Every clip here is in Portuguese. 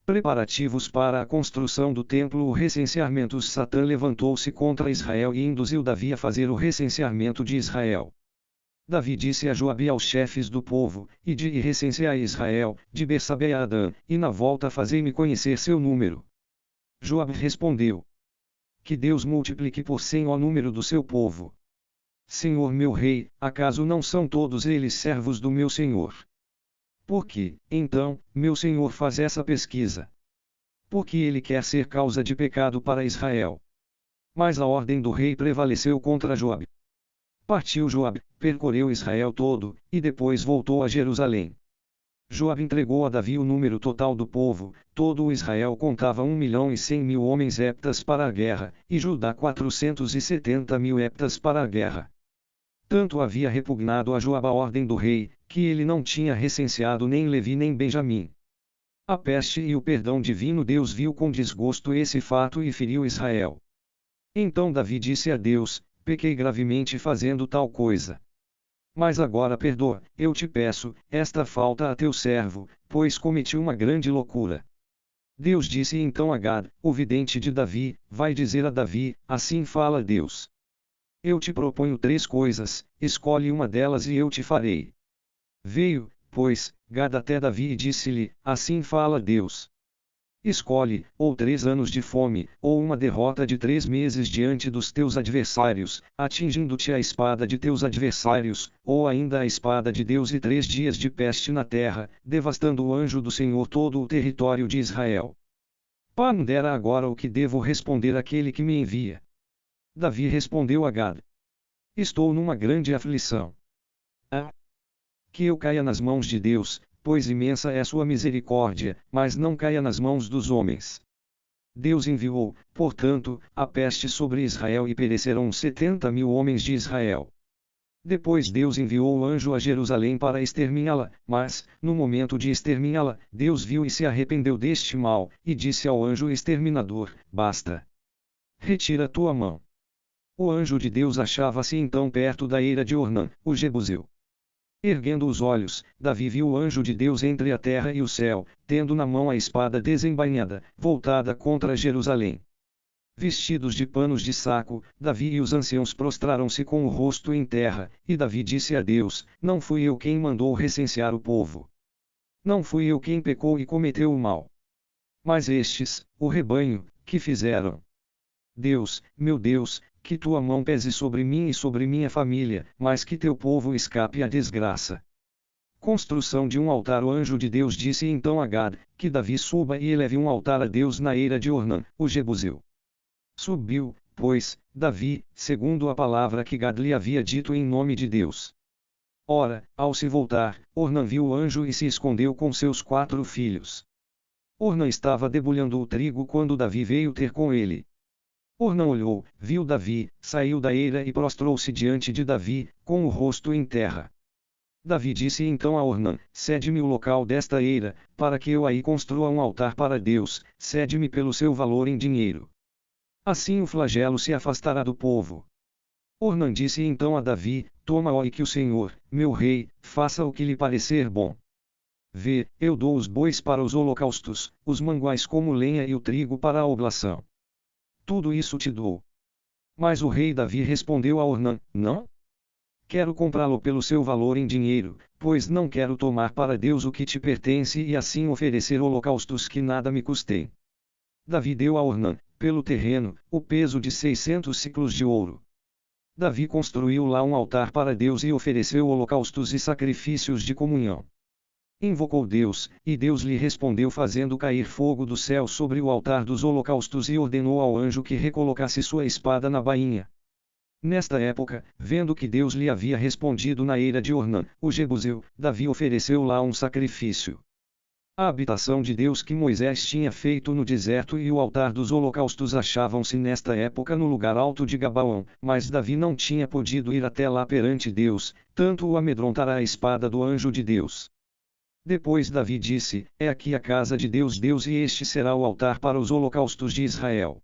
Preparativos para a construção do templo. O recenseamento. Satã levantou-se contra Israel e induziu Davi a fazer o recenseamento de Israel. Davi disse a Joabe e aos chefes do povo: Ide e recenseai Israel, de Bersabe a Adã, e na volta fazei-me conhecer seu número. Joabe respondeu: Que Deus multiplique por 100 o número do seu povo. Senhor meu rei, acaso não são todos eles servos do meu senhor? Por que, então, meu senhor faz essa pesquisa? Porque ele quer ser causa de pecado para Israel. Mas a ordem do rei prevaleceu contra Joabe. Partiu Joabe, percorreu Israel todo, e depois voltou a Jerusalém. Joabe entregou a Davi o número total do povo. Todo o Israel contava 1.100.000 homens heptas para a guerra, e Judá 470.000 heptas para a guerra. Tanto havia repugnado a Joabe a ordem do rei, que ele não tinha recenseado nem Levi nem Benjamim. A peste e o perdão divino. Deus viu com desgosto esse fato e feriu Israel. Então Davi disse a Deus: Pequei gravemente fazendo tal coisa. Mas agora perdoa, eu te peço, esta falta a teu servo, pois cometi uma grande loucura. Deus disse então a Gad, o vidente de Davi: Vai dizer a Davi, assim fala Deus. Eu te proponho 3 coisas, escolhe uma delas e eu te farei. Veio, pois, Gad até Davi e disse-lhe: Assim fala Deus. Escolhe, ou 3 anos de fome, ou uma derrota de 3 meses diante dos teus adversários, atingindo-te a espada de teus adversários, ou ainda a espada de Deus e 3 dias de peste na terra, devastando o anjo do Senhor todo o território de Israel. Pondera agora o que devo responder àquele que me envia. Davi respondeu a Gad: Estou numa grande aflição. Que eu caia nas mãos de Deus, pois imensa é sua misericórdia, mas não caia nas mãos dos homens. Deus enviou, portanto, a peste sobre Israel e perecerão 70.000 homens de Israel. Depois Deus enviou o anjo a Jerusalém para exterminá-la, mas, no momento de exterminá-la, Deus viu e se arrependeu deste mal, e disse ao anjo exterminador: Basta. Retira tua mão. O anjo de Deus achava-se então perto da eira de Ornã, o Jebuseu. Erguendo os olhos, Davi viu o anjo de Deus entre a terra e o céu, tendo na mão a espada desembainhada, voltada contra Jerusalém. Vestidos de panos de saco, Davi e os anciãos prostraram-se com o rosto em terra, e Davi disse a Deus: Não fui eu quem mandou recensear o povo. Não fui eu quem pecou e cometeu o mal. Mas estes, o rebanho, que fizeram? Deus, meu Deus, que tua mão pese sobre mim e sobre minha família, mas que teu povo escape à desgraça. Construção de um altar. O anjo de Deus disse então a Gad, que Davi suba e eleve um altar a Deus na eira de Ornã, o Jebuseu. Subiu, pois, Davi, segundo a palavra que Gad lhe havia dito em nome de Deus. Ora, ao se voltar, Ornã viu o anjo e se escondeu com seus 4 filhos. Ornã estava debulhando o trigo quando Davi veio ter com ele. Ornã olhou, viu Davi, saiu da eira e prostrou-se diante de Davi, com o rosto em terra. Davi disse então a Ornã: Cede-me o local desta eira, para que eu aí construa um altar para Deus, cede-me pelo seu valor em dinheiro. Assim o flagelo se afastará do povo. Ornã disse então a Davi: Toma-o e que o Senhor, meu rei, faça o que lhe parecer bom. Vê, eu dou os bois para os holocaustos, os manguais como lenha e o trigo para a oblação. Tudo isso te dou. Mas o rei Davi respondeu a Ornã: Não? Quero comprá-lo pelo seu valor em dinheiro, pois não quero tomar para Deus o que te pertence e assim oferecer holocaustos que nada me custem. Davi deu a Ornã, pelo terreno, o peso de 600 siclos de ouro. Davi construiu lá um altar para Deus e ofereceu holocaustos e sacrifícios de comunhão. Invocou Deus, e Deus lhe respondeu fazendo cair fogo do céu sobre o altar dos holocaustos e ordenou ao anjo que recolocasse sua espada na bainha. Nesta época, vendo que Deus lhe havia respondido na eira de Ornã, o Jebuseu, Davi ofereceu lá um sacrifício. A habitação de Deus que Moisés tinha feito no deserto e o altar dos holocaustos achavam-se nesta época no lugar alto de Gabaão, mas Davi não tinha podido ir até lá perante Deus, tanto o amedrontará a espada do anjo de Deus. Depois Davi disse: É aqui a casa de Deus, e este será o altar para os holocaustos de Israel.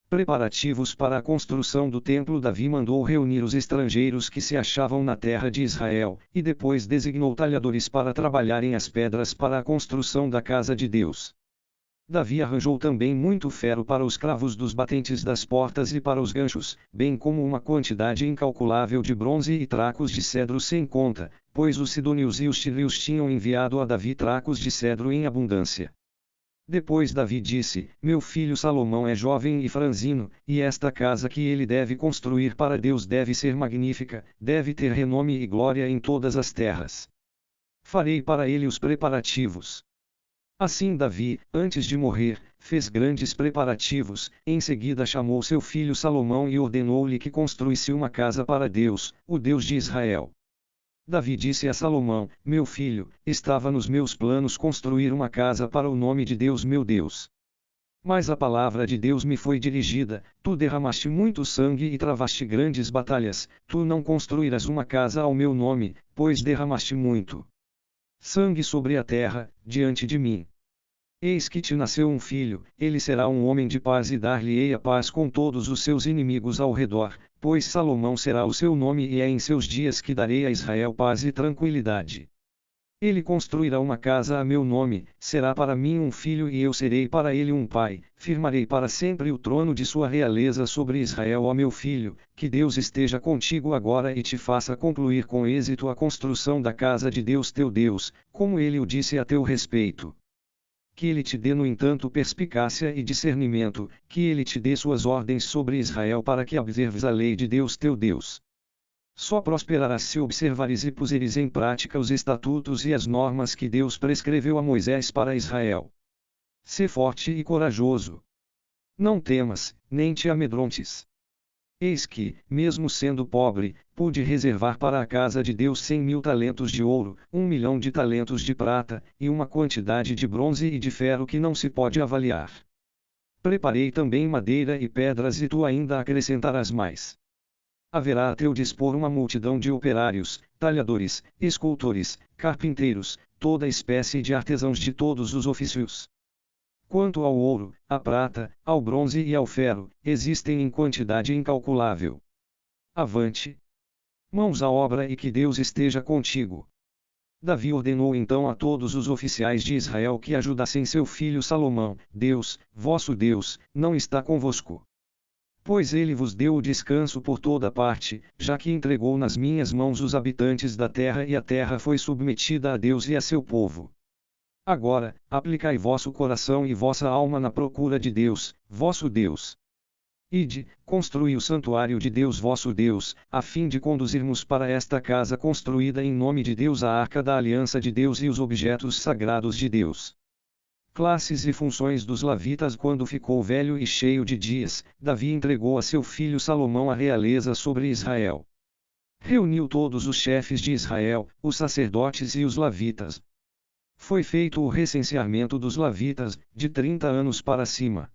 Preparativos para a construção do templo. Davi mandou reunir os estrangeiros que se achavam na terra de Israel, e depois designou talhadores para trabalharem as pedras para a construção da casa de Deus. Davi arranjou também muito ferro para os cravos dos batentes das portas e para os ganchos, bem como uma quantidade incalculável de bronze e tracos de cedro sem conta, pois os sidônios e os tírios tinham enviado a Davi tracos de cedro em abundância. Depois Davi disse: Meu filho Salomão é jovem e franzino, e esta casa que ele deve construir para Deus deve ser magnífica, deve ter renome e glória em todas as terras. Farei para ele os preparativos. Assim Davi, antes de morrer, fez grandes preparativos, em seguida chamou seu filho Salomão e ordenou-lhe que construísse uma casa para Deus, o Deus de Israel. Davi disse a Salomão: Meu filho, estava nos meus planos construir uma casa para o nome de Deus meu Deus. Mas a palavra de Deus me foi dirigida: Tu derramaste muito sangue e travaste grandes batalhas, tu não construirás uma casa ao meu nome, pois derramaste muito sangue sobre a terra, diante de mim. Eis que te nasceu um filho, ele será um homem de paz e dar-lhe-ei a paz com todos os seus inimigos ao redor, pois Salomão será o seu nome e é em seus dias que darei a Israel paz e tranquilidade. Ele construirá uma casa a meu nome, será para mim um filho e eu serei para ele um pai, firmarei para sempre o trono de sua realeza sobre Israel. Ó meu filho, que Deus esteja contigo agora e te faça concluir com êxito a construção da casa de Deus teu Deus, como ele o disse a teu respeito. Que ele te dê no entanto perspicácia e discernimento, que ele te dê suas ordens sobre Israel para que observes a lei de Deus teu Deus. Só prosperarás se observares e puseres em prática os estatutos e as normas que Deus prescreveu a Moisés para Israel. Sê forte e corajoso. Não temas, nem te amedrontes. Eis que, mesmo sendo pobre, pude reservar para a casa de Deus 100.000 talentos de ouro, 1.000.000 de talentos de prata, e uma quantidade de bronze e de ferro que não se pode avaliar. Preparei também madeira e pedras e tu ainda acrescentarás mais. Haverá a teu dispor uma multidão de operários, talhadores, escultores, carpinteiros, toda espécie de artesãos de todos os ofícios. Quanto ao ouro, à prata, ao bronze e ao ferro, existem em quantidade incalculável. Avante! Mãos à obra e que Deus esteja contigo. Davi ordenou então a todos os oficiais de Israel que ajudassem seu filho Salomão: Deus, vosso Deus, não está convosco. Pois ele vos deu o descanso por toda parte, já que entregou nas minhas mãos os habitantes da terra e a terra foi submetida a Deus e a seu povo. Agora, aplicai vosso coração e vossa alma na procura de Deus, vosso Deus. Ide, construí o santuário de Deus vosso Deus, a fim de conduzirmos para esta casa construída em nome de Deus a arca da aliança de Deus e os objetos sagrados de Deus. Classes e funções dos levitas. Quando ficou velho e cheio de dias, Davi entregou a seu filho Salomão a realeza sobre Israel. Reuniu todos os chefes de Israel, os sacerdotes e os levitas. Foi feito o recenseamento dos levitas, de 30 anos para cima.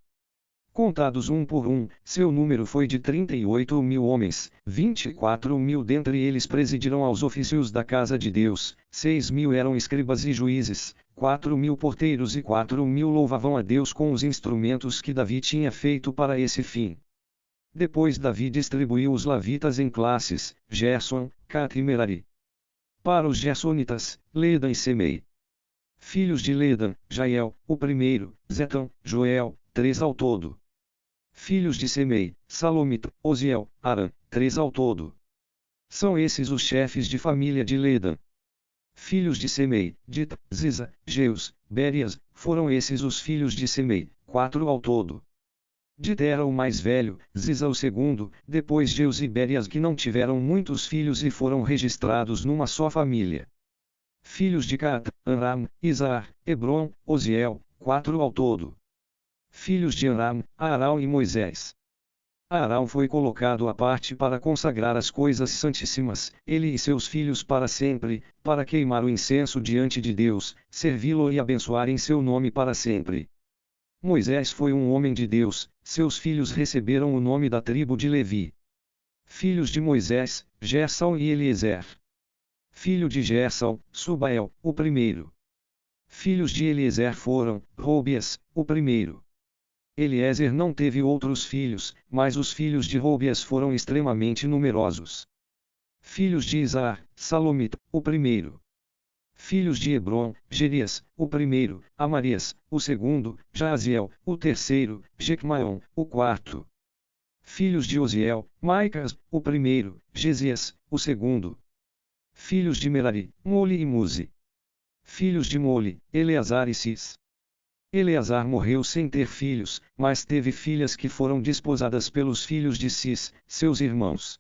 Contados um por um, seu número foi de 38.000 homens, 24.000 dentre eles presidiram aos ofícios da casa de Deus, 6.000 eram escribas e juízes, 4.000 porteiros e 4.000 louvavam a Deus com os instrumentos que Davi tinha feito para esse fim. Depois Davi distribuiu os levitas em classes: Gerson, Cat e Merari. Para os gersonitas, Ledan e Semei. Filhos de Ledan, Jael, o primeiro, Zetão, Joel, 3 ao todo. Filhos de Semei, Salomita, Oziel, Aram, 3 ao todo. São esses os chefes de família de Ledan. Filhos de Semei, Dita, Ziza, Jeus, Berias, foram esses os filhos de Semei, 4 ao todo. Dita era o mais velho, Ziza o segundo, depois Jeus e Berias que não tiveram muitos filhos e foram registrados numa só família. Filhos de Caat, Anram, Isaar, Hebron, Oziel, 4 ao todo. Filhos de Anram, Arão e Moisés. Arão foi colocado à parte para consagrar as coisas santíssimas, ele e seus filhos para sempre, para queimar o incenso diante de Deus, servi-lo e abençoar em seu nome para sempre. Moisés foi um homem de Deus, seus filhos receberam o nome da tribo de Levi. Filhos de Moisés, Gerson e Eliezer. Filho de Gerson, Subael, o primeiro. Filhos de Eliezer foram, Robias, o primeiro. Eliezer não teve outros filhos, mas os filhos de Robias foram extremamente numerosos. Filhos de Isaar, Salomita, o primeiro. Filhos de Hebron, Jerias, o primeiro, Amarias, o segundo, Jaaziel, o terceiro, Jecmaion, o quarto. Filhos de Osiel, Maicas, o primeiro, Gesias, o segundo. Filhos de Merari, Moli e Muzi. Filhos de Moli, Eleazar e Cis. Eleazar morreu sem ter filhos, mas teve filhas que foram desposadas pelos filhos de Cis, seus irmãos.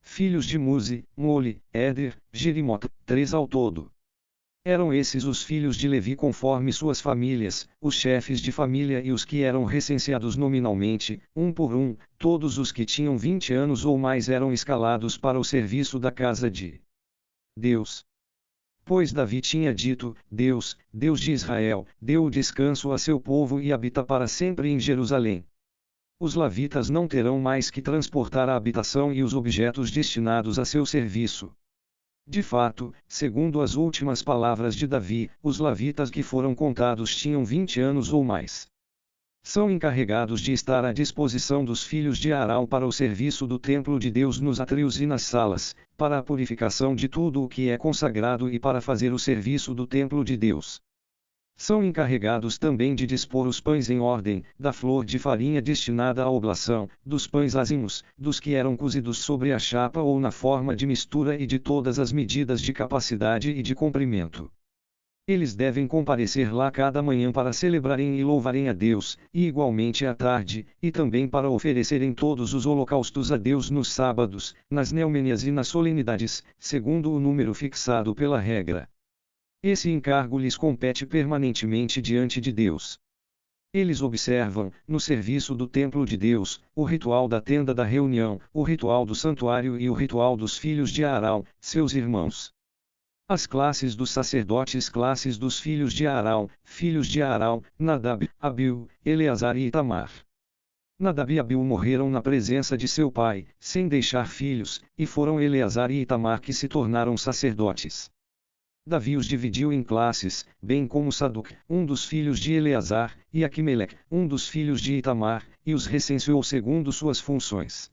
Filhos de Muzi, Moli, Éder, Jerimot, 3 ao todo. Eram esses os filhos de Levi conforme suas famílias, os chefes de família e os que eram recenseados nominalmente, um por um, todos os que tinham 20 anos ou mais eram escalados para o serviço da casa de Deus. Pois Davi tinha dito: Deus, Deus de Israel, deu o descanso a seu povo e habita para sempre em Jerusalém. Os levitas não terão mais que transportar a habitação e os objetos destinados a seu serviço. De fato, segundo as últimas palavras de Davi, os levitas que foram contados tinham 20 anos ou mais. São encarregados de estar à disposição dos filhos de Arão para o serviço do templo de Deus nos átrios e nas salas, para a purificação de tudo o que é consagrado e para fazer o serviço do templo de Deus. São encarregados também de dispor os pães em ordem, da flor de farinha destinada à oblação, dos pães azimos, dos que eram cozidos sobre a chapa ou na forma de mistura e de todas as medidas de capacidade e de comprimento. Eles devem comparecer lá cada manhã para celebrarem e louvarem a Deus, e igualmente à tarde, e também para oferecerem todos os holocaustos a Deus nos sábados, nas neomênias e nas solenidades, segundo o número fixado pela regra. Esse encargo lhes compete permanentemente diante de Deus. Eles observam, no serviço do templo de Deus, o ritual da tenda da reunião, o ritual do santuário e o ritual dos filhos de Arão, seus irmãos. As classes dos sacerdotes, classes dos filhos de Arão, Nadab, Abiú, Eleazar e Itamar. Nadab e Abiú morreram na presença de seu pai, sem deixar filhos, e foram Eleazar e Itamar que se tornaram sacerdotes. Davi os dividiu em classes, bem como Sadoc, um dos filhos de Eleazar, e Aquimeleque, um dos filhos de Itamar, e os recenseou segundo suas funções.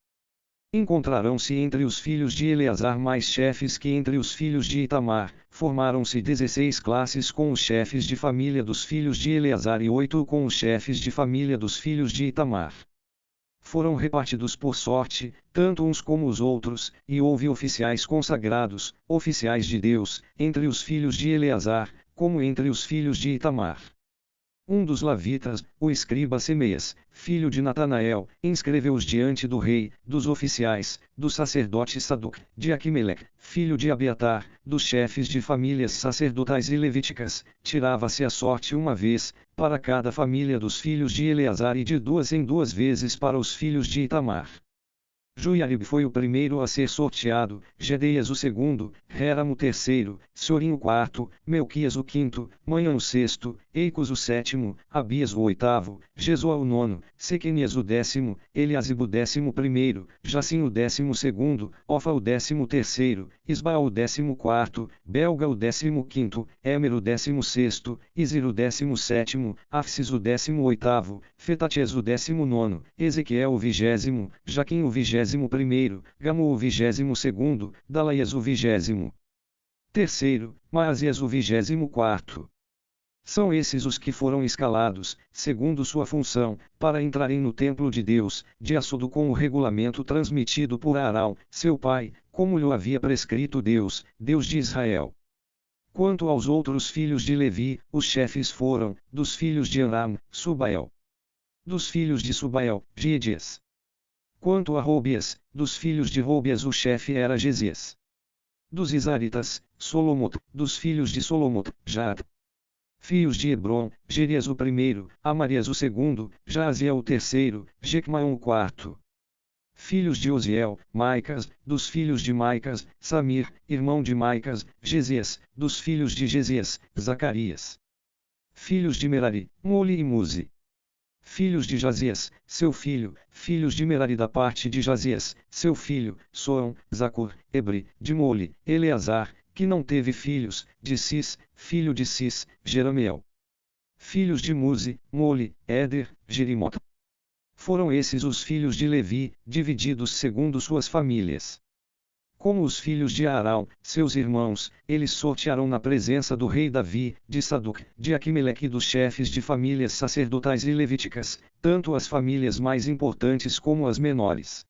Encontrarão-se entre os filhos de Eleazar mais chefes que entre os filhos de Itamar, formaram-se 16 classes com os chefes de família dos filhos de Eleazar e 8 com os chefes de família dos filhos de Itamar. Foram repartidos por sorte, tanto uns como os outros, e houve oficiais consagrados, oficiais de Deus, entre os filhos de Eleazar, como entre os filhos de Itamar. Um dos levitas, o escriba Semeias, filho de Natanael, inscreveu-os diante do rei, dos oficiais, do sacerdote Sadoc, de Aquimeleque, filho de Abiatar, dos chefes de famílias sacerdotais e levíticas, tirava-se a sorte uma vez, para cada família dos filhos de Eleazar e de 2 em 2 vezes para os filhos de Itamar. Joiarib foi o primeiro a ser sorteado, Gedeias o segundo, Réram o terceiro, Sorim o quarto, Melquias o quinto, Manhã o sexto, Eicos o sétimo, Abias o oitavo, Jesua o nono, Sequenias o 10º, Eliasib o 11º, Jacim o 12º, Ofa o 13º, Isbaal o 14º, Belga o 15º, Émer o 16º, Izir o 17º, Afsis o 18º, Fetaties o 19º, Ezequiel o 20º, Jaquim o 21º, Gamo o 22º, Dalaias o 23º, Maasias o 24º. São esses os que foram escalados, segundo sua função, para entrarem no templo de Deus, de acordo com o regulamento transmitido por Arão, seu pai, como lhe havia prescrito Deus, Deus de Israel. Quanto aos outros filhos de Levi, os chefes foram, dos filhos de Aram, Subael. Dos filhos de Subael, Giedias. Quanto a Robias, dos filhos de Robias o chefe era Gesias. Dos Isaritas, Solomot, dos filhos de Solomot, Jaad. Filhos de Hebron, Jerias o primeiro, Amarias o segundo, Jaaziel o terceiro, Jecmaion o quarto. Filhos de Osiel, Maicas, dos filhos de Maicas, Samir, irmão de Maicas, Gesias, dos filhos de Gesias, Zacarias. Filhos de Merari, Moli e Muzi. Filhos de Jazias, seu filho, filhos de Merari da parte de Jazias, seu filho, Soão, Zacur, Ebri, de Moli, Eleazar, que não teve filhos, de Cis, filho de Cis, Jeramiel. Filhos de Muzi, Moli, Éder, Jerimot. Foram esses os filhos de Levi, divididos segundo suas famílias. Como os filhos de Arão, seus irmãos, eles sortearam na presença do rei Davi, de Sadoc, de Aquimeleque e dos chefes de famílias sacerdotais e levíticas, tanto as famílias mais importantes como as menores.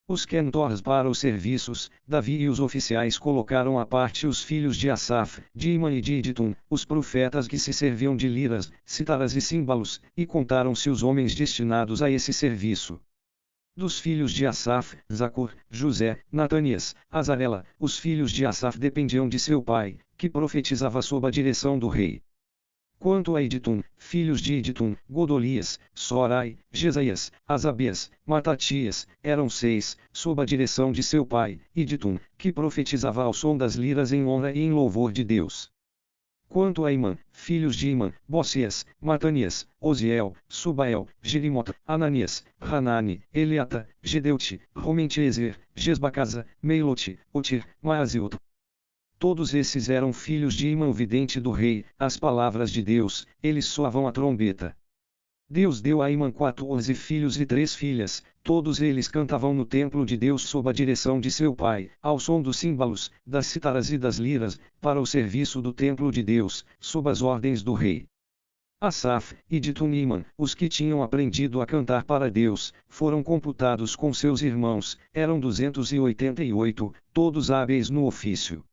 Os cantores para os serviços, Davi e os oficiais colocaram à parte os filhos de Asaf, de Imã e de Idtum, os profetas que se serviam de liras, citaras e símbolos, e contaram-se os homens destinados a esse serviço. Dos filhos de Asaf, Zacur, José, Natanias, Azarela, os filhos de Asaf dependiam de seu pai, que profetizava sob a direção do rei. Quanto a Idtum, filhos de Idtum, Godolias, Sorai, Jesaías, Asabias, Matatias, eram 6, sob a direção de seu pai, Idtum, que profetizava ao som das liras em honra e em louvor de Deus. Quanto a Imã, filhos de Imã, Bocias, Matanias, Oziel, Subael, Jerimota, Ananias, Hanani, Eliata, Gedeuti, Romentiezer, Gesbacasa, Meilote, Otir, Maaziot. Todos esses eram filhos de Imã o vidente do rei, as palavras de Deus, eles soavam a trombeta. Deus deu a Imã 14 filhos e 3 filhas, todos eles cantavam no templo de Deus sob a direção de seu pai, ao som dos símbolos, das citaras e das liras, para o serviço do templo de Deus, sob as ordens do rei. Asaf, Idtum e Imã, os que tinham aprendido a cantar para Deus, foram computados com seus irmãos, eram 288, todos hábeis no ofício.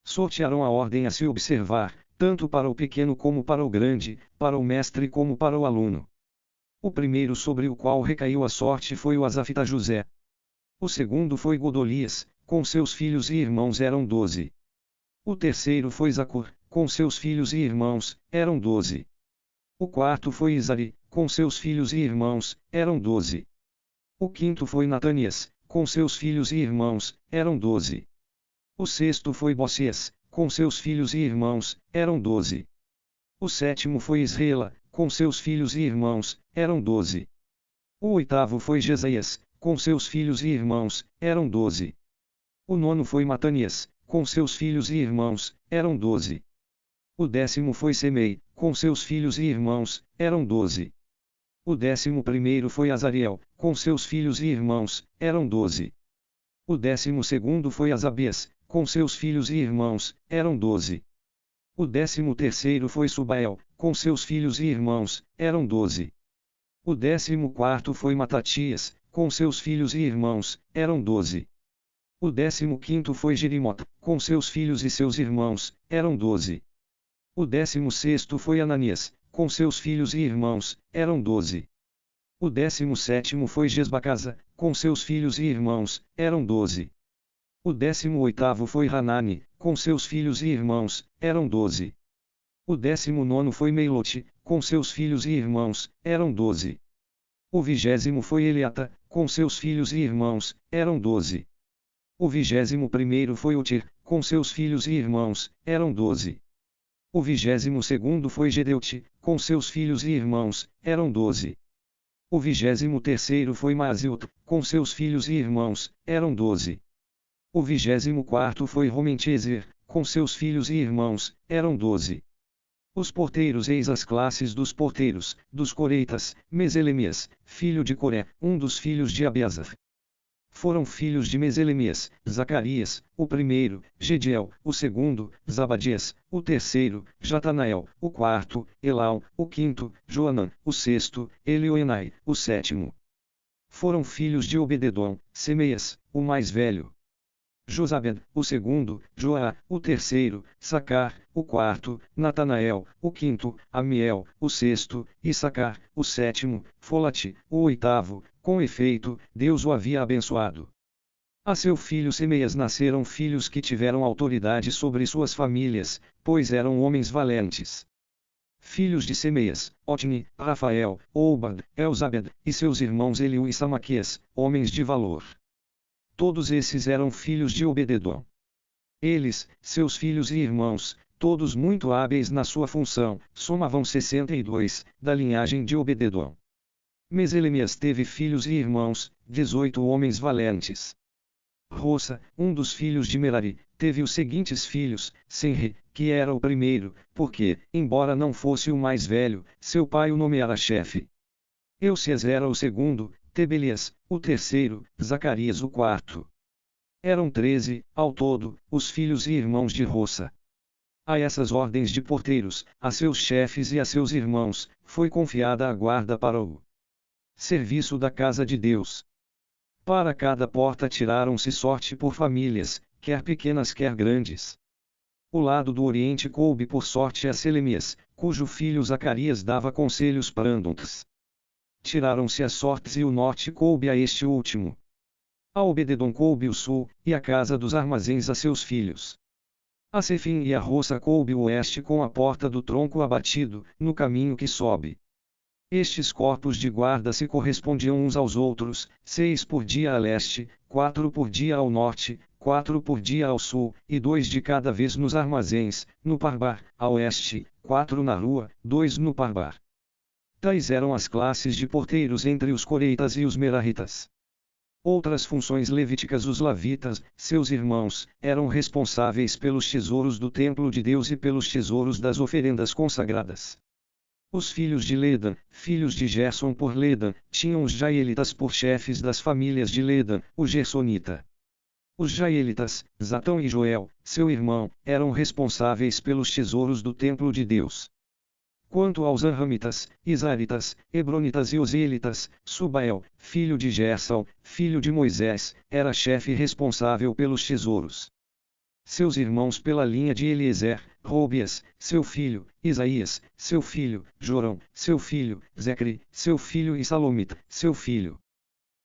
Sortearam a ordem a se observar, tanto para o pequeno como para o grande, para o mestre como para o aluno. O primeiro sobre o qual recaiu a sorte foi o Asafita José. O segundo foi Godolias, com seus filhos e irmãos eram 12. O terceiro foi Zacur, com seus filhos e irmãos, eram 12. O quarto foi Isari, com seus filhos e irmãos, eram 12. O quinto foi Natanias, com seus filhos e irmãos, eram 12. O sexto foi Bocias, com seus filhos e irmãos, eram 12. O sétimo foi Israela, com seus filhos e irmãos, eram 12. O oitavo foi Jesaías, com seus filhos e irmãos, eram 12. O nono foi Matanias, com seus filhos e irmãos, eram 12. O décimo foi Semei, com seus filhos e irmãos, eram 12. O 11º foi Azariel, com seus filhos e irmãos, eram 12. O 12º foi Asabias, com seus filhos e irmãos, eram 12. O 13º foi Subael, com seus filhos e irmãos, eram 12. O 14º foi Matatias, com seus filhos e irmãos, eram 12. O 15º foi Jerimota, com seus filhos e seus irmãos, eram 12. O 16º foi Ananias, com seus filhos e irmãos, eram 12. O 17º foi Gesbacasa, com seus filhos e irmãos, eram 12. O 18º foi Hanani, com seus filhos e irmãos, eram 12. O 19º foi Meilote, com seus filhos e irmãos, eram 12. O 20º foi Eliata, com seus filhos e irmãos, eram 12. O 21º foi Otir, com seus filhos e irmãos, eram 12. O 22º foi Gedeuti, com seus filhos e irmãos, eram 12. O 23º foi Maaziot, com seus filhos e irmãos, eram 12. O 24º foi Romentiezer, com seus filhos e irmãos, eram 12. Os porteiros eis as classes dos porteiros, dos coreitas, Meselemias, filho de Coré, um dos filhos de Abiasaf. Foram filhos de Meselemias, Zacarias, o primeiro, Gediel, o segundo, Zabadias, o terceiro, Jatanael, o quarto, Elau, o quinto, Joanã, o sexto, Elioenai, o sétimo. Foram filhos de Obededom, Semeias, o mais velho. Josabed, o segundo, Joá, o terceiro, Sacar, o quarto, Natanael, o quinto, Amiel, o sexto, Issacar, o sétimo, Folate, o oitavo, com efeito, Deus o havia abençoado. A seu filho Semeias nasceram filhos que tiveram autoridade sobre suas famílias, pois eram homens valentes. Filhos de Semeias, Otni, Rafael, Obad, Elzabed, e seus irmãos Eliú e Samaquias, homens de valor. Todos esses eram filhos de Obededom. Eles, seus filhos e irmãos, todos muito hábeis na sua função, somavam 62, da linhagem de Obededom. Meselemias teve filhos e irmãos, 18 homens valentes. Roça, um dos filhos de Merari, teve os seguintes filhos: Senri, que era o primeiro, porque, embora não fosse o mais velho, seu pai o nomeara chefe. Eusias era o segundo, Tebelias, o terceiro, Zacarias o quarto. Eram 13, ao todo, os filhos e irmãos de Roça. A essas ordens de porteiros, a seus chefes e a seus irmãos, foi confiada a guarda para o serviço da casa de Deus. Para cada porta tiraram-se sorte por famílias, quer pequenas quer grandes. O lado do oriente coube por sorte a Selemias, cujo filho Zacarias dava conselhos prandontes. Tiraram-se as sortes e o norte coube a este último. A Obededom coube o sul, e a casa dos armazéns a seus filhos. A Sefim e a Roça coube o oeste com a porta do tronco abatido, no caminho que sobe. Estes corpos de guarda se correspondiam uns aos outros, 6 por dia a leste, 4 por dia ao norte, 4 por dia ao sul, e 2 de cada vez nos armazéns, no Parbar, a oeste, 4 na rua, 2 no Parbar. Tais eram as classes de porteiros entre os coreitas e os meraritas. Outras funções levíticas. Os lavitas, seus irmãos, eram responsáveis pelos tesouros do templo de Deus e pelos tesouros das oferendas consagradas. Os filhos de Ledan, filhos de Gerson por Ledan, tinham os jaelitas por chefes das famílias de Ledan, o gersonita. Os jaelitas, Zatão e Joel, seu irmão, eram responsáveis pelos tesouros do templo de Deus. Quanto aos Anramitas, Isaritas, Hebronitas e Oselitas, Subael, filho de Gerson, filho de Moisés, era chefe responsável pelos tesouros. Seus irmãos pela linha de Eliezer, Robias, seu filho, Isaías, seu filho, Jorão, seu filho, Zecri, seu filho e Salomita, seu filho.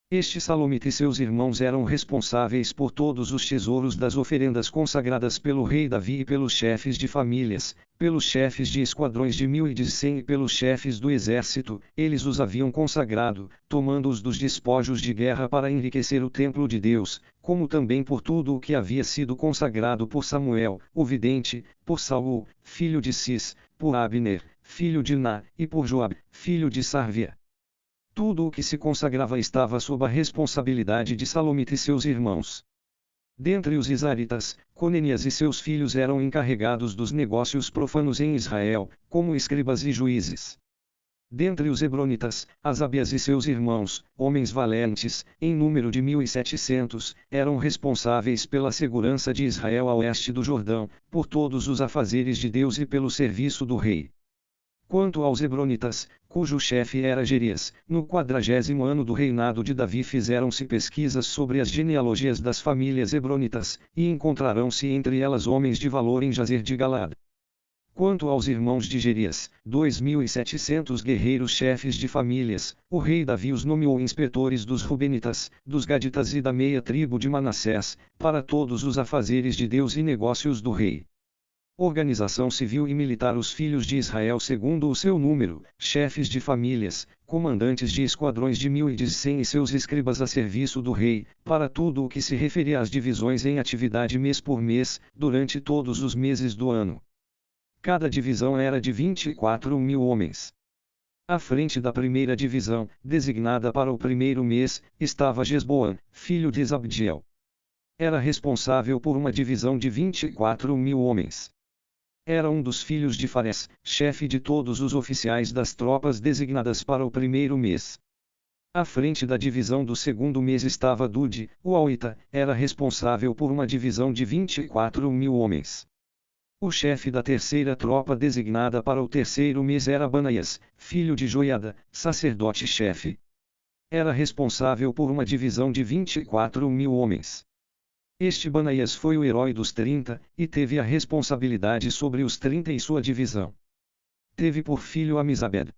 Este Salomita e seus irmãos eram responsáveis por todos os tesouros das oferendas consagradas pelo rei Davi e pelos chefes de famílias, pelos chefes de esquadrões de 1000 e de 100 e pelos chefes do exército. Eles os haviam consagrado, tomando-os dos despojos de guerra para enriquecer o templo de Deus, como também por tudo o que havia sido consagrado por Samuel, o vidente, por Saul, filho de Cis, por Abner, filho de Ná, e por Joabe, filho de Sarvia. Tudo o que se consagrava estava sob a responsabilidade de Salomita e seus irmãos. Dentre os Isaritas, Conenias e seus filhos eram encarregados dos negócios profanos em Israel, como escribas e juízes. Dentre os Hebronitas, Asabias e seus irmãos, homens valentes, em número de 1700, eram responsáveis pela segurança de Israel a oeste do Jordão, por todos os afazeres de Deus e pelo serviço do rei. Quanto aos Hebronitas, cujo chefe era Gerias, no 40º ano do reinado de Davi fizeram-se pesquisas sobre as genealogias das famílias Hebronitas, e encontrarão-se entre elas homens de valor em Jazer de Galaad. Quanto aos irmãos de Gerias, 2700 guerreiros chefes de famílias, o rei Davi os nomeou inspetores dos Rubenitas, dos Gaditas e da meia tribo de Manassés, para todos os afazeres de Deus e negócios do rei. Organização civil e militar. Os filhos de Israel segundo o seu número, chefes de famílias, comandantes de esquadrões de 1000 e de 100 e seus escribas a serviço do rei, para tudo o que se referia às divisões em atividade mês por mês, durante todos os meses do ano. Cada divisão era de 24.000 homens. À frente da primeira divisão, designada para o primeiro mês, estava Jesboam, filho de Zabdiel. Era responsável por uma divisão de 24.000 homens. Era um dos filhos de Fares, chefe de todos os oficiais das tropas designadas para o primeiro mês. À frente da divisão do segundo mês estava Dude, o Aoita, era responsável por uma divisão de 24.000 homens. O chefe da terceira tropa designada para o terceiro mês era Banaias, filho de Joiada, sacerdote-chefe. Era responsável por uma divisão de 24.000 homens. Este Banaias foi o herói dos 30, e teve a responsabilidade sobre os 30 em sua divisão. Teve por filho Amizabed.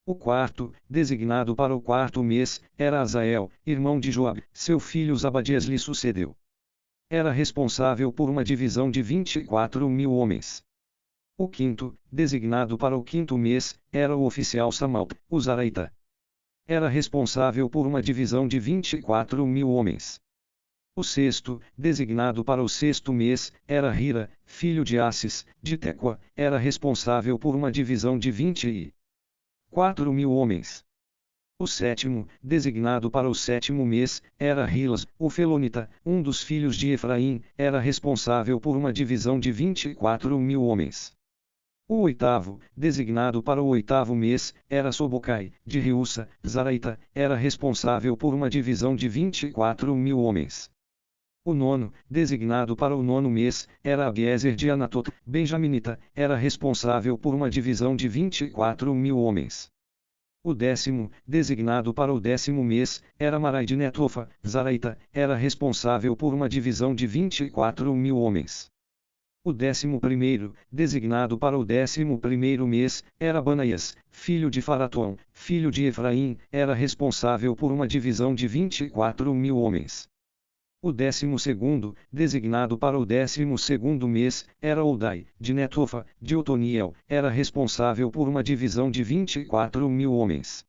O quarto, designado para o quarto mês, era Azael, irmão de Joabe, seu filho Zabadias lhe sucedeu. Era responsável por uma divisão de 24.000 homens. O quinto, designado para o quinto mês, era o oficial Samal, o Zaraita. Era responsável por uma divisão de 24.000 homens. O sexto, designado para o sexto mês, era Hira, filho de Assis, de Tecoa, era responsável por uma divisão de 24.000 homens. O sétimo, designado para o sétimo mês, era Rilas, o Felonita, um dos filhos de Efraim, era responsável por uma divisão de 24.000 homens. O oitavo, designado para o oitavo mês, era Sobocai, de Reussa, Zaraita, era responsável por uma divisão de 24.000 homens. O nono, designado para o nono mês, era Abiezer de Anatot, benjaminita, era responsável por uma divisão de 24.000 homens. O 10º, designado para o 10º mês, era Marai de Netofa, zaraita, era responsável por uma divisão de 24.000 homens. O 11º, designado para o 11º mês, era Banaias, filho de Faraton, filho de Efraim, era responsável por uma divisão de 24.000 homens. O 12º, designado para o 12º mês, era Oldai, de Netofa, de Otoniel, era responsável por uma divisão de 24.000 homens.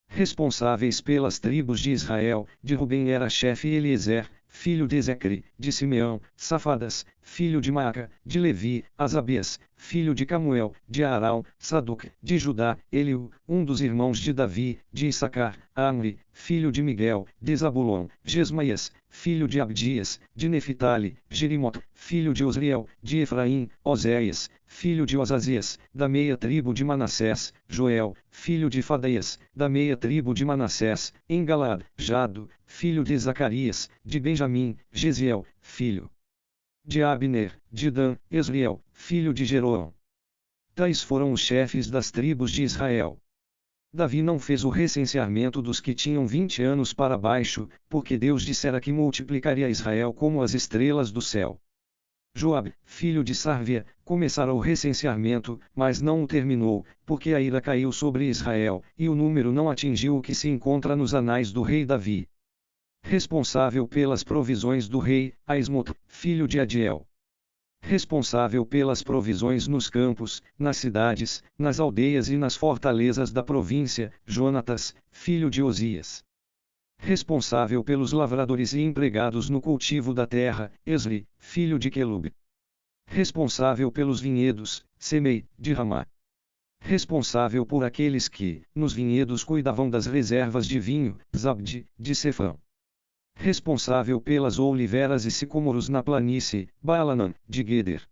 Responsáveis pelas tribos de Israel, de Ruben era chefe Eliezer, filho de Zecri, de Simeão, Safadas, filho de Maaca, de Levi, Asabias, filho de Camuel, de Arão, Sadoc, de Judá, Eliú, um dos irmãos de Davi, de Issacar, Amri, filho de Miguel, de Zabulon, Gesmaias, filho de Abdias, de Neftali, Jerimot, filho de Osriel, de Efraim, Oséias, filho de Osazias, da meia tribo de Manassés, Joel, filho de Fadaias, da meia tribo de Manassés, em Galaad, Jado, filho de Zacarias, de Benjamim, Gesiel, filho de Abner, de Dan, Esriel, filho de Jeroão. Tais foram os chefes das tribos de Israel. Davi não fez o recenseamento dos que tinham 20 anos para baixo, porque Deus dissera que multiplicaria Israel como as estrelas do céu. Joabe, filho de Sarvia, começara o recenseamento, mas não o terminou, porque a ira caiu sobre Israel, e o número não atingiu o que se encontra nos anais do rei Davi. Responsável pelas provisões do rei, Aismot, filho de Adiel. Responsável pelas provisões nos campos, nas cidades, nas aldeias e nas fortalezas da província, Jonatas, filho de Osias. Responsável pelos lavradores e empregados no cultivo da terra, Esri, filho de Quelub. Responsável pelos vinhedos, Semei, de Ramá. Responsável por aqueles que, nos vinhedos cuidavam das reservas de vinho, Zabdi, de Sefão. Responsável pelas oliveiras e sicômoros na planície, Baalanã, de Geder.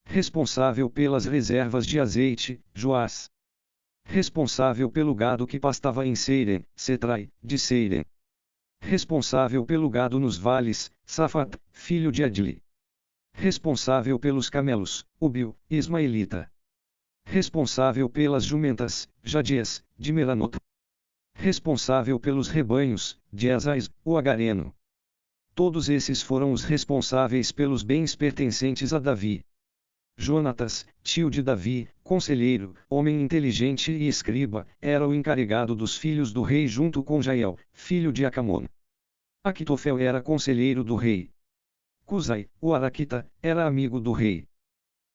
Responsável pelas reservas de azeite, Joás. Responsável pelo gado que pastava em Seirem, Setrai, de Seirem. Responsável pelo gado nos vales, Safat, filho de Adli. Responsável pelos camelos, Ubil, Ismaelita. Responsável pelas jumentas, Jadias, de Meranot. Responsável pelos rebanhos, de Esais, o Agareno. Todos esses foram os responsáveis pelos bens pertencentes a Davi. Jonatas, tio de Davi, conselheiro, homem inteligente e escriba, era o encarregado dos filhos do rei junto com Jael, filho de Acamon. Aquitofel era conselheiro do rei. Cusai, o Araquita, era amigo do rei.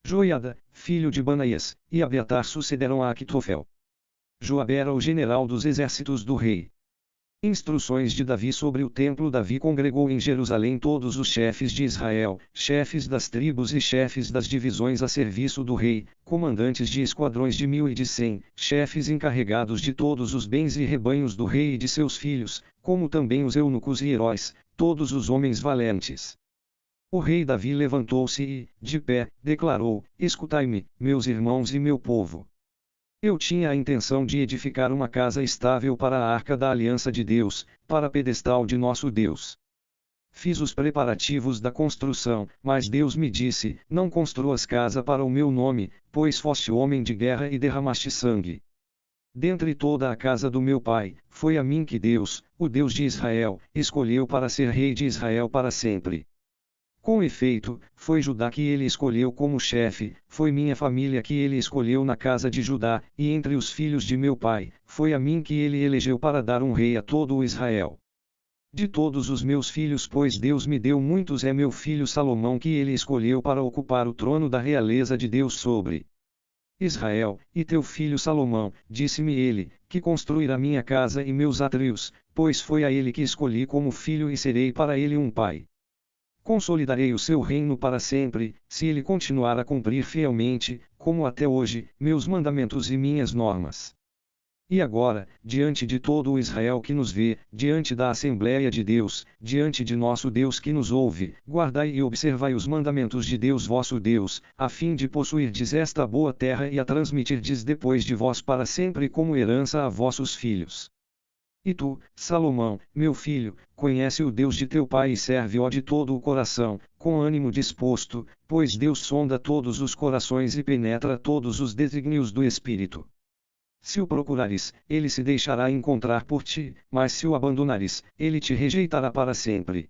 Joiada, filho de Banaias, e Abiatar sucederam a Aquitofel. Joabe era o general dos exércitos do rei. Instruções de Davi sobre o templo. Davi congregou em Jerusalém todos os chefes de Israel, chefes das tribos e chefes das divisões a serviço do rei, comandantes de esquadrões de 1.000 e de 100, chefes encarregados de todos os bens e rebanhos do rei e de seus filhos, como também os eunucos e heróis, todos os homens valentes. O rei Davi levantou-se e, de pé, declarou: Escutai-me, meus irmãos e meu povo. Eu tinha a intenção de edificar uma casa estável para a arca da aliança de Deus, para a pedestal de nosso Deus. Fiz os preparativos da construção, mas Deus me disse: Não construas casa para o meu nome, pois foste homem de guerra e derramaste sangue. Dentre toda a casa do meu pai, foi a mim que Deus, o Deus de Israel, escolheu para ser rei de Israel para sempre. Com efeito, foi Judá que ele escolheu como chefe, foi minha família que ele escolheu na casa de Judá, e entre os filhos de meu pai, foi a mim que ele elegeu para dar um rei a todo o Israel. De todos os meus filhos, pois Deus me deu muitos, é meu filho Salomão que ele escolheu para ocupar o trono da realeza de Deus sobre Israel, e teu filho Salomão, disse-me ele, que construirá minha casa e meus átrios, pois foi a ele que escolhi como filho e serei para ele um pai. Consolidarei o seu reino para sempre, se ele continuar a cumprir fielmente, como até hoje, meus mandamentos e minhas normas. E agora, diante de todo o Israel que nos vê, diante da Assembleia de Deus, diante de nosso Deus que nos ouve, guardai e observai os mandamentos de Deus vosso Deus, a fim de possuirdes esta boa terra e a transmitirdes depois de vós para sempre como herança a vossos filhos. E tu, Salomão, meu filho, conhece o Deus de teu pai e serve-o de todo o coração, com ânimo disposto, pois Deus sonda todos os corações e penetra todos os desígnios do espírito. Se o procurares, ele se deixará encontrar por ti, mas se o abandonares, ele te rejeitará para sempre.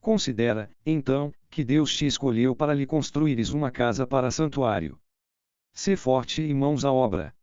Considera, então, que Deus te escolheu para lhe construíres uma casa para santuário. Sê forte e mãos à obra.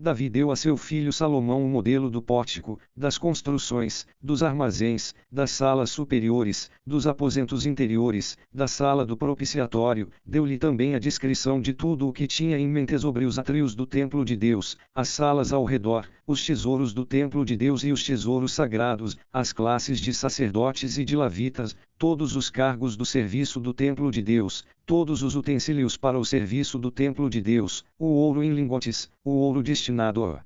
Davi deu a seu filho Salomão o modelo do pórtico, das construções, dos armazéns, das salas superiores, dos aposentos interiores, da sala do propiciatório, deu-lhe também a descrição de tudo o que tinha em mente sobre os átrios do templo de Deus, as salas ao redor, os tesouros do templo de Deus e os tesouros sagrados, as classes de sacerdotes e de levitas, todos os cargos do serviço do templo de Deus, todos os utensílios para o serviço do templo de Deus, o ouro em lingotes, o ouro destinado a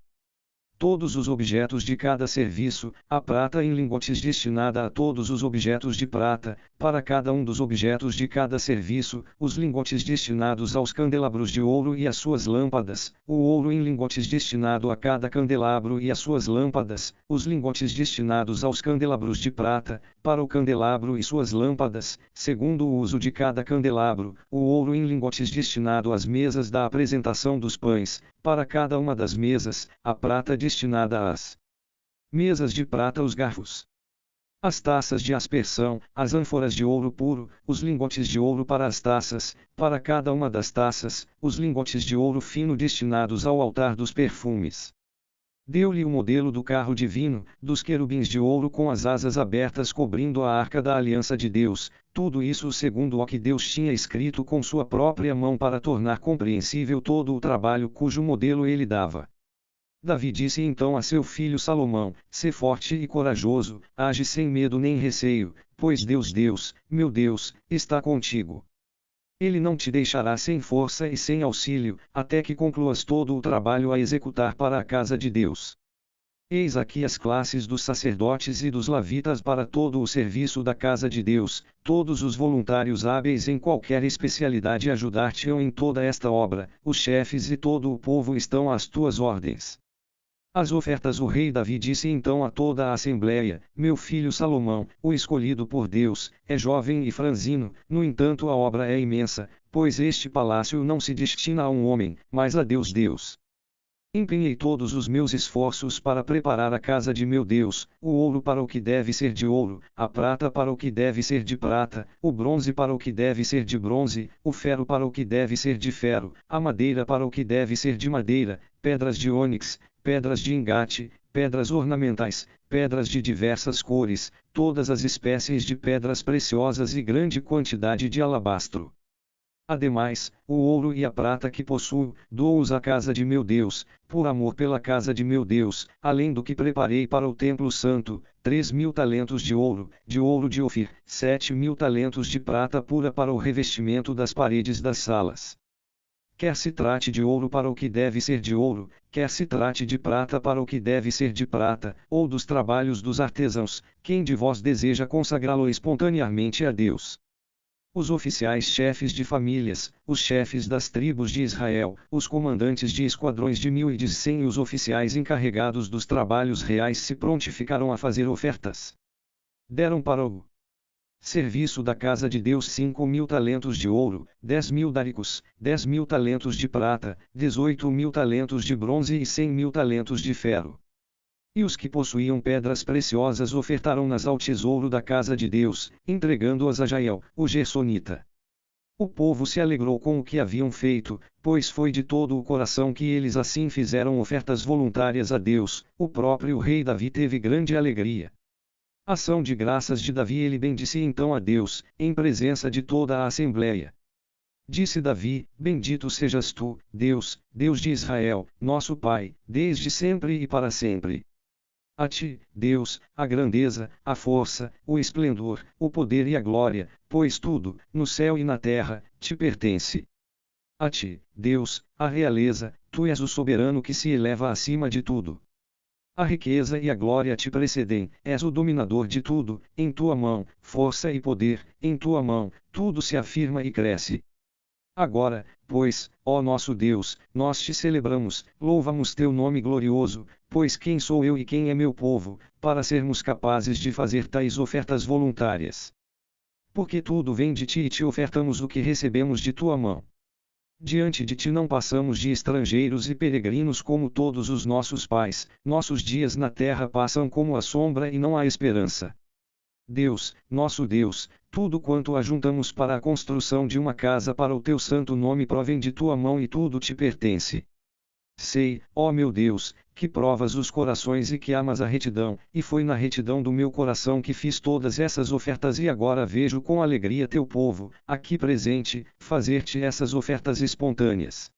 todos os objetos de cada serviço, a prata em lingotes destinada a todos os objetos de prata, para cada um dos objetos de cada serviço, os lingotes destinados aos candelabros de ouro e às suas lâmpadas, o ouro em lingotes destinado a cada candelabro e às suas lâmpadas, os lingotes destinados aos candelabros de prata, para o candelabro e suas lâmpadas, segundo o uso de cada candelabro, o ouro em lingotes destinado às mesas da apresentação dos pães, para cada uma das mesas, a prata destinada às mesas de prata, os garfos, as taças de aspersão, as ânforas de ouro puro, os lingotes de ouro para as taças, para cada uma das taças, os lingotes de ouro fino destinados ao altar dos perfumes. Deu-lhe o modelo do carro divino, dos querubins de ouro com as asas abertas cobrindo a arca da aliança de Deus, tudo isso segundo o que Deus tinha escrito com sua própria mão para tornar compreensível todo o trabalho cujo modelo ele dava. Davi disse então a seu filho Salomão: Sê forte e corajoso, age sem medo nem receio, pois Deus, meu Deus, está contigo. Ele não te deixará sem força e sem auxílio, até que concluas todo o trabalho a executar para a casa de Deus. Eis aqui as classes dos sacerdotes e dos levitas para todo o serviço da casa de Deus, todos os voluntários hábeis em qualquer especialidade ajudar-te-ão em toda esta obra, os chefes e todo o povo estão às tuas ordens. As ofertas. O rei Davi disse então a toda a assembleia: Meu filho Salomão, o escolhido por Deus, é jovem e franzino, no entanto a obra é imensa, pois este palácio não se destina a um homem, mas a Deus. Empenhei todos os meus esforços para preparar a casa de meu Deus, o ouro para o que deve ser de ouro, a prata para o que deve ser de prata, o bronze para o que deve ser de bronze, o ferro para o que deve ser de ferro, a madeira para o que deve ser de madeira, pedras de ônix, pedras de engate, pedras ornamentais, pedras de diversas cores, todas as espécies de pedras preciosas e grande quantidade de alabastro. Ademais, o ouro e a prata que possuo, dou-os à casa de meu Deus, por amor pela casa de meu Deus, além do que preparei para o templo santo, 3.000 talentos de ouro de Ofir, 7.000 talentos de prata pura para o revestimento das paredes das salas. Quer se trate de ouro para o que deve ser de ouro, quer se trate de prata para o que deve ser de prata, ou dos trabalhos dos artesãos, quem de vós deseja consagrá-lo espontaneamente a Deus? Os oficiais chefes de famílias, os chefes das tribos de Israel, os comandantes de esquadrões de 1.000 e de 100 e os oficiais encarregados dos trabalhos reais se prontificaram a fazer ofertas. Deram para o serviço da casa de Deus 5.000 talentos de ouro, 10.000 dáricos, 10.000 talentos de prata, 18.000 talentos de bronze e 100.000 talentos de ferro. E os que possuíam pedras preciosas ofertaram-nas ao tesouro da casa de Deus, entregando-as a Jael, o Gersonita. O povo se alegrou com o que haviam feito, pois foi de todo o coração que eles assim fizeram ofertas voluntárias a Deus. O próprio rei Davi teve grande alegria. Ação de graças de Davi. Ele bendisse então a Deus, em presença de toda a assembleia. Disse Davi: Bendito sejas tu, Deus, Deus de Israel, nosso Pai, desde sempre e para sempre. A ti, Deus, a grandeza, a força, o esplendor, o poder e a glória, pois tudo, no céu e na terra, te pertence. A ti, Deus, a realeza, tu és o soberano que se eleva acima de tudo. A riqueza e a glória te precedem, és o dominador de tudo, em tua mão, força e poder, em tua mão, tudo se afirma e cresce. Agora, pois, ó nosso Deus, nós te celebramos, louvamos teu nome glorioso, pois quem sou eu e quem é meu povo, para sermos capazes de fazer tais ofertas voluntárias? Porque tudo vem de ti e te ofertamos o que recebemos de tua mão. Diante de ti não passamos de estrangeiros e peregrinos como todos os nossos pais, nossos dias na terra passam como a sombra e não há esperança. Deus, nosso Deus, tudo quanto ajuntamos para a construção de uma casa para o teu santo nome provém de tua mão e tudo te pertence. Sei, ó meu Deus, que provas os corações e que amas a retidão, e foi na retidão do meu coração que fiz todas essas ofertas e agora vejo com alegria teu povo, aqui presente, fazer-te essas ofertas espontâneas.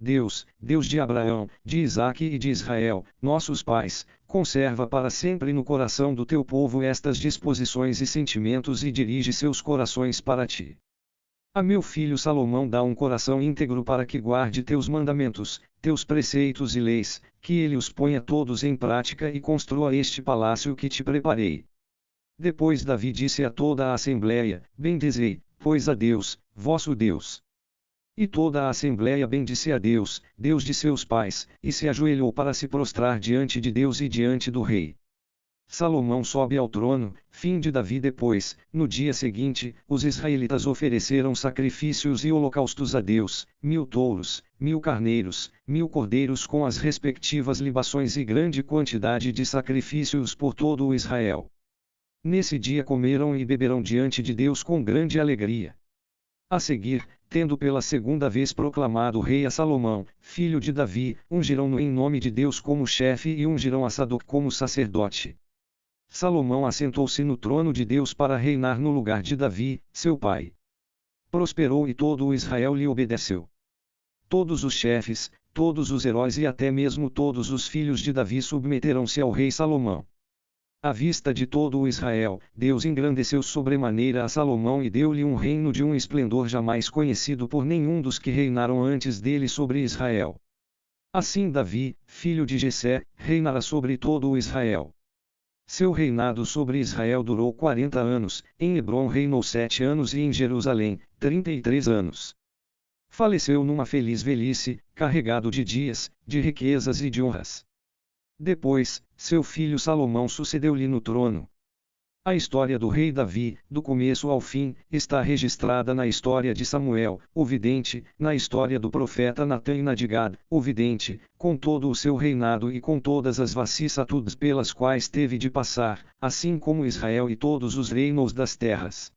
Deus, Deus de Abraão, de Isaque e de Israel, nossos pais, conserva para sempre no coração do teu povo estas disposições e sentimentos e dirige seus corações para ti. A meu filho Salomão dá um coração íntegro para que guarde teus mandamentos, teus preceitos e leis, que ele os ponha todos em prática e construa este palácio que te preparei. Depois Davi disse a toda a assembleia: Bendizei, pois a Deus, vosso Deus. E toda a assembleia bendisse a Deus, Deus de seus pais, e se ajoelhou para se prostrar diante de Deus e diante do rei. Salomão sobe ao trono, fim de Davi. Depois, no dia seguinte, os israelitas ofereceram sacrifícios e holocaustos a Deus, 1000 touros, 1000 carneiros, 1000 cordeiros com as respectivas libações e grande quantidade de sacrifícios por todo o Israel. Nesse dia comeram e beberam diante de Deus com grande alegria. A seguir, tendo pela segunda vez proclamado o rei a Salomão, filho de Davi, ungirão-no em nome de Deus como chefe e ungirão a Sadoc como sacerdote. Salomão assentou-se no trono de Deus para reinar no lugar de Davi, seu pai. Prosperou e todo o Israel lhe obedeceu. Todos os chefes, todos os heróis e até mesmo todos os filhos de Davi submeteram-se ao rei Salomão. À vista de todo o Israel, Deus engrandeceu sobremaneira a Salomão e deu-lhe um reino de um esplendor jamais conhecido por nenhum dos que reinaram antes dele sobre Israel. Assim Davi, filho de Jessé, reinará sobre todo o Israel. Seu reinado sobre Israel durou 40 anos, em Hebrom reinou 7 anos e em Jerusalém, 33 anos. Faleceu numa feliz velhice, carregado de dias, de riquezas e de honras. Depois, seu filho Salomão sucedeu-lhe no trono. A história do rei Davi, do começo ao fim, está registrada na história de Samuel, o vidente, na história do profeta Natã e na de Gad, o vidente, com todo o seu reinado e com todas as vicissitudes pelas quais teve de passar, assim como Israel e todos os reinos das terras.